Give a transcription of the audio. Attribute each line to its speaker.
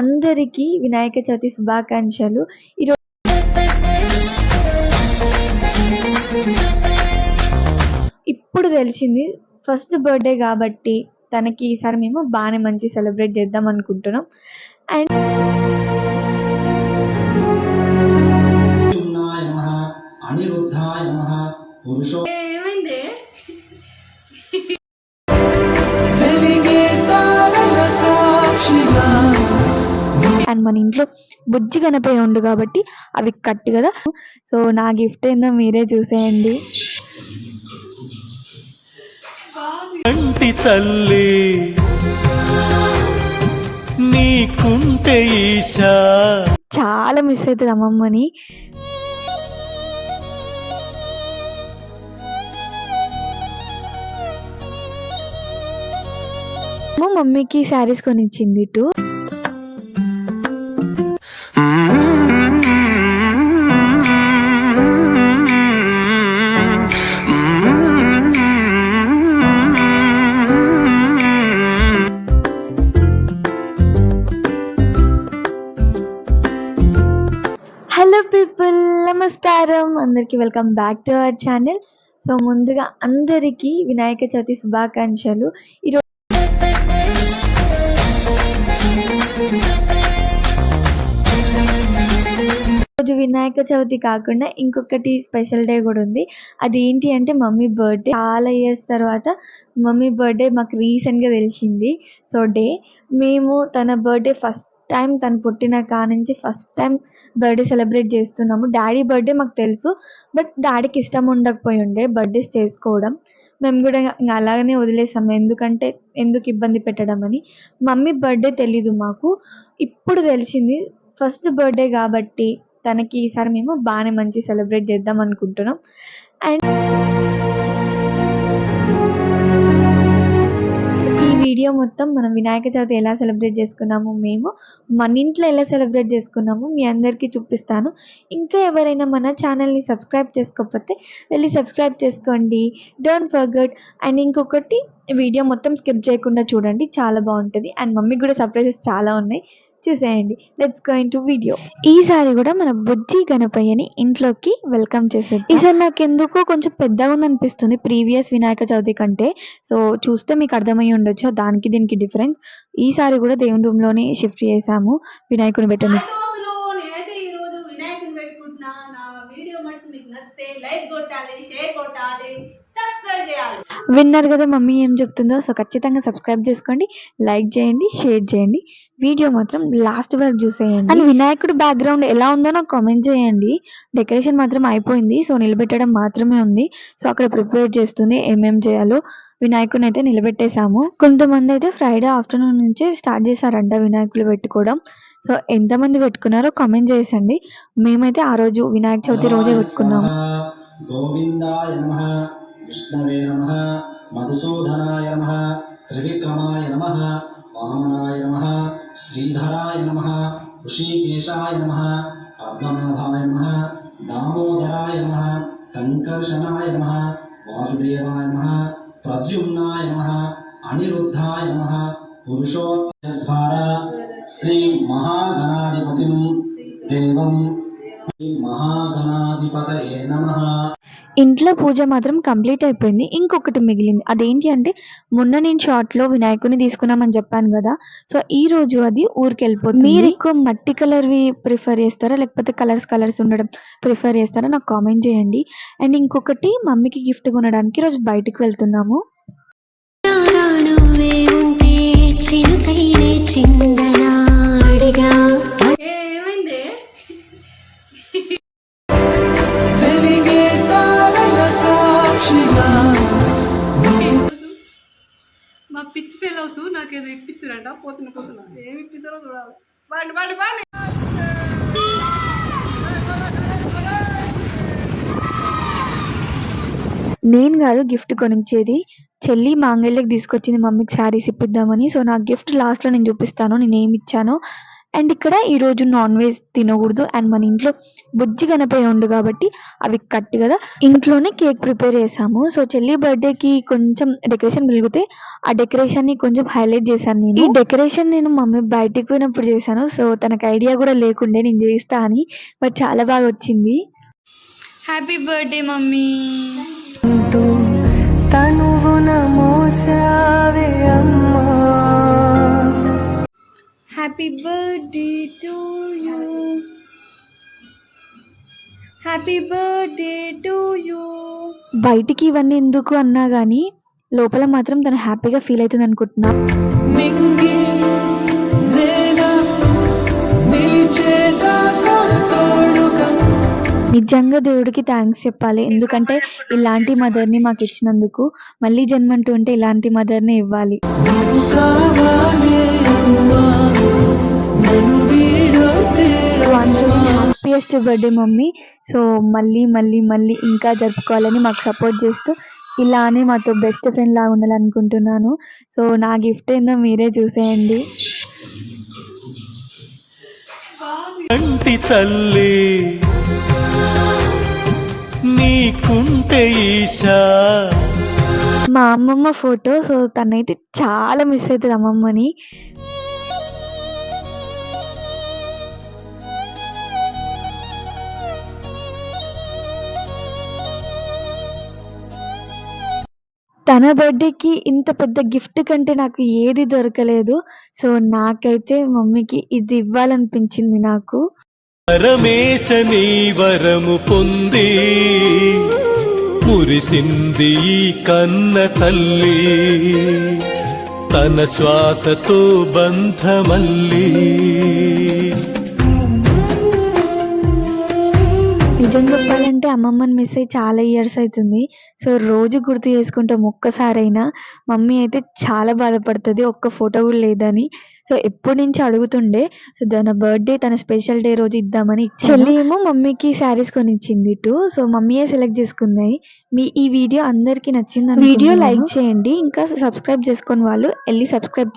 Speaker 1: అందరికీ వినాయక చవితి శుభాకాంక్షలు. ఈరోజు ఇప్పుడు తెలిసింది ఫస్ట్ బర్త్‌డే కాబట్టి తనకి ఈసారి మేము బానే మంచి సెలబ్రేట్ చేద్దాం అనుకుంటున్నాం. అండ్
Speaker 2: అర్జునాయ నమః అనిరుద్ధాయ నమః పురుషో
Speaker 3: ఏమైంది?
Speaker 1: అండ్ మన ఇంట్లో బుజ్జి గణపయ్య ఉండు కాబట్టి అవి కట్టు కదా. సో నా గిఫ్ట్ ఏందో మీరే చూసేయండి.
Speaker 4: అంటి తల్లి నీకుంటే ఈశా
Speaker 1: చాలా మిస్ అవుతుంది అమ్మమ్మని. మా మమ్మీకి శారీస్ కొనిచ్చింది ఇటు. హలో పీపుల్, నమస్కారం అందరికి. Welcome back to our channel. So ముందుగా అందరికీ వినాయక చవితి శుభాకాంక్షలు. ఈరోజు వినాయక చవితి కాకుండా ఇంకొకటి స్పెషల్ డే కూడా ఉంది. అది ఏంటి అంటే మమ్మీ బర్త్డే. చాలా ఇయర్స్ తర్వాత మమ్మీ బర్త్డే మాకు రీసెంట్గా తెలిసింది. సో మేము తన బర్త్డే ఫస్ట్ టైం తను పుట్టిన కానుంచి ఫస్ట్ టైం బర్త్డే సెలబ్రేట్ చేస్తున్నాము. డాడీ బర్త్డే మాకు తెలుసు, బట్ డాడీకి ఇష్టం ఉండకపోయి ఉండే బర్త్డేస్ చేసుకోవడం. మేము కూడా ఇంకా అలాగనే వదిలేసాము, ఎందుకు ఇబ్బంది పెట్టడం అని. మమ్మీ బర్త్డే తెలీదు మాకు, ఇప్పుడు తెలిసింది ఫస్ట్ బర్త్డే కాబట్టి తనకి ఈసారి మేము బాగానే మంచి సెలబ్రేట్ చేద్దాం అనుకుంటున్నాం. అండ్ ఈ వీడియో మొత్తం మనం వినాయక చవితి ఎలా సెలబ్రేట్ చేసుకున్నాము, మేము మన ఇంట్లో ఎలా సెలబ్రేట్ చేసుకున్నాము మీ అందరికీ చూపిస్తాను. ఇంకా ఎవరైనా మన ఛానల్ని సబ్స్క్రైబ్ చేసుకోకపోతే వెళ్ళి సబ్స్క్రైబ్ చేసుకోండి, డోంట్ ఫర్గెట్. అండ్ ఇంకొకటి, వీడియో మొత్తం స్కిప్ చేయకుండా చూడండి, చాలా బాగుంటుంది. అండ్ మమ్మీకి కూడా సర్ప్రైజెస్ చాలా ఉన్నాయి, చూసేయండి. Let's go into video. ఈసారి కూడా మన బుజ్జి గణపయ్యని ఇంట్లోకి వెల్కమ్ చేసేది. ఈసారి నాకు ఎందుకో కొంచెం పెద్దగా ఉందనిపిస్తుంది ప్రీవియస్ వినాయక చవితి కంటే. సో చూస్తే మీకు అర్థమై ఉండొచ్చు దానికి దీనికి డిఫరెన్స్. ఈసారి కూడా దేవుని రూమ్ లోనే షిఫ్ట్ చేసాము వినాయకుని పెట్టని.
Speaker 3: నేనైతే ఈ రోజు వినాయకుని పెట్టుకుంటున్నా. నా వీడియో మటుకు మీకు నచ్చితే లైక్ కొట్టాలి, షేర్ కొట్టాలి, సబ్స్క్రైబ్ చేయాలి.
Speaker 1: విన్నారు కదా మమ్మీ ఏం చెప్తుందో. సో ఖచ్చితంగా సబ్స్క్రైబ్ చేసుకోండి, లైక్ చేయండి, షేర్ చేయండి. వీడియో మాత్రం లాస్ట్ వరకు చూసేయండి. అండ్ వినాయకుడు బ్యాక్గ్రౌండ్ ఎలా ఉందో నాకు కామెంట్ చేయండి. డెకరేషన్ మాత్రం అయిపోయింది, సో నిలబెట్టడం మాత్రమే ఉంది. సో అక్కడ ప్రిపేర్ చేస్తుంది ఏమేం చేయాలో. వినాయకుని అయితే నిలబెట్టేశాము. కొంతమంది అయితే ఫ్రైడే ఆఫ్టర్నూన్ నుంచే స్టార్ట్ చేశారంట వినాయకులు పెట్టుకోవడం. సో ఎంతమంది పెట్టుకున్నారో కామెంట్ చేసండి. మేమైతే ఆ రోజు వినాయక చవితి రోజే పెట్టుకున్నాము.
Speaker 2: గోవిందాయ నమః విష్ణవే నమః మధుసూదనాయ నమః త్రివిక్రమాయ నమః వామనాయ నమః శ్రీధరాయ నమః ఋషికేశాయ నమః పద్మనాభాయ నమః దామోదరాయ నమః సంకర్షణాయ నమః వాసుదేవాయ నమః ప్రద్యుమ్నాయ నమః అనిరుద్ధాయ నమః పురుషోత్తమ ద్వారా శ్రీ మహాగణాధిపతిం దేవం మహాగణాధిపతయే నమః.
Speaker 1: ఇంట్లో పూజ మాత్రం కంప్లీట్ అయిపోయింది. ఇంకొకటి మిగిలింది, అదేంటి అంటే మొన్న నేను షార్ట్లో వినాయకుని తీసుకున్నామని చెప్పాను కదా. సో ఈ రోజు అది ఊరికి వెళ్ళిపోతుంది. మీరు ఎక్కువ మట్టి కలర్వి ప్రిఫర్ చేస్తారా లేకపోతే కలర్స్ ఉండడం ప్రిఫర్ చేస్తారా నాకు కామెంట్ చేయండి. అండ్ ఇంకొకటి, మమ్మీకి గిఫ్ట్ కొనడానికి ఈరోజు బయటికి వెళ్తున్నాము.
Speaker 3: ఏమైంది? మా పిచ్ ఫెలోస్ నాకేదో ఇప్పిస్తారంట. పోతున్నా ఏమి ఇప్పిస్తారో చూడాలి. బాండి
Speaker 1: నేను కాదు గిఫ్ట్ కొనిచ్చేది, చెల్లి మాంగళ్యకి తీసుకొచ్చింది మమ్మీకి శారీస్ ఇప్పిద్దామని. సో నా గిఫ్ట్ లాస్ట్లో నేను చూపిస్తాను నేను ఏమి ఇచ్చానో. అండ్ ఇక్కడ ఈరోజు నాన్ వెజ్ తినకూడదు అండ్ మన ఇంట్లో బుజ్జి గణపయ్య ఉండు కాబట్టి అవి కట్ కదా, ఇంట్లోనే కేక్ ప్రిపేర్ చేసాము. సో చెల్లి బర్త్డేకి కొంచెం డెకరేషన్ మిగిలితే ఆ డెకరేషన్ ని కొంచెం హైలైట్ చేశాను నేను. ఈ డెకరేషన్ నేను మమ్మీ బయటికి పోయినప్పుడు చేశాను. సో తనకు ఐడియా కూడా లేకుండే నేను చేస్తా అని, బట్ చాలా బాగా వచ్చింది. Happy birthday mummy.
Speaker 5: తనువున మోసావే అమ్మా.
Speaker 1: Happy birthday to you, happy birthday to you. బయటికి ఇవన్నీ ఎందుకు అన్నా కానీ లోపల మాత్రం తను హ్యాపీగా ఫీల్ అవుతుంది అనుకుంటున్నా.
Speaker 4: నింగి నేల నిలిచేదాకా తోడుగా.
Speaker 1: నిజంగా దేవుడికి థ్యాంక్స్ చెప్పాలి, ఎందుకంటే ఇలాంటి మదర్ని మాకు ఇచ్చినందుకు. మళ్ళీ జన్మంటూ ఉంటే ఇలాంటి మదర్ని ఇవ్వాలి.
Speaker 4: నువ్వు కావాలే అమ్మా, నన్ను వీడొద్దే
Speaker 1: హ్యాపీయెస్ట్ బర్త్డే మమ్మీ. సో మళ్ళీ మళ్ళీ మళ్ళీ ఇంకా జరుపుకోవాలని మాకు సపోర్ట్ చేస్తూ ఇలానే మాతో బెస్ట్ ఫ్రెండ్ లాగా ఉండాలనుకుంటున్నాను. సో నా గిఫ్ట్ ఏందో మీరే చూసేయండి.
Speaker 4: కంటి తల్లి నీకుంటే ఈశా.
Speaker 1: మా అమ్మమ్మ ఫోటో. సో తనైతే చాలా మిస్ అవుతుంది అమ్మమ్మని. తన బర్త్డేకి ఇంత పెద్ద గిఫ్ట్ కంటే నాకు ఏది దొరకలేదు. సో నాకైతే మమ్మీకి ఇది ఇవ్వాలనిపించింది నాకు.
Speaker 4: పరమేశ నీ వరము పొంది మురిసింది ఈ కన్న తల్లి, తన శ్వాసతో బంధమల్లి.
Speaker 1: నిజం చెప్పాలంటే అమ్మమ్మని మిస్ అయ్యి చాలా ఇయర్స్ అవుతుంది. సో రోజు గుర్తు చేసుకుంటాం ఒక్కసారైనా. మమ్మీ అయితే చాలా బాధపడుతుంది ఒక్క ఫోటో కూడా లేదని. సో ఎప్పటి నుంచి అడుగుతుండే. సో తన బర్త్డే తన స్పెషల్ డే రోజు ఇద్దామని చెల్లి ఏమో మమ్మీకి శారీస్ కొనిచ్చింది ఇటు. సో మమ్మీయే సెలెక్ట్ చేసుకున్నాయి. ఈ వీడియో అందరికీ నచ్చింది. వీడియో లైక్ చేయండి, ఇంకా సబ్స్క్రైబ్ చేసుకొని వాళ్ళు వెళ్ళి సబ్స్క్రైబ్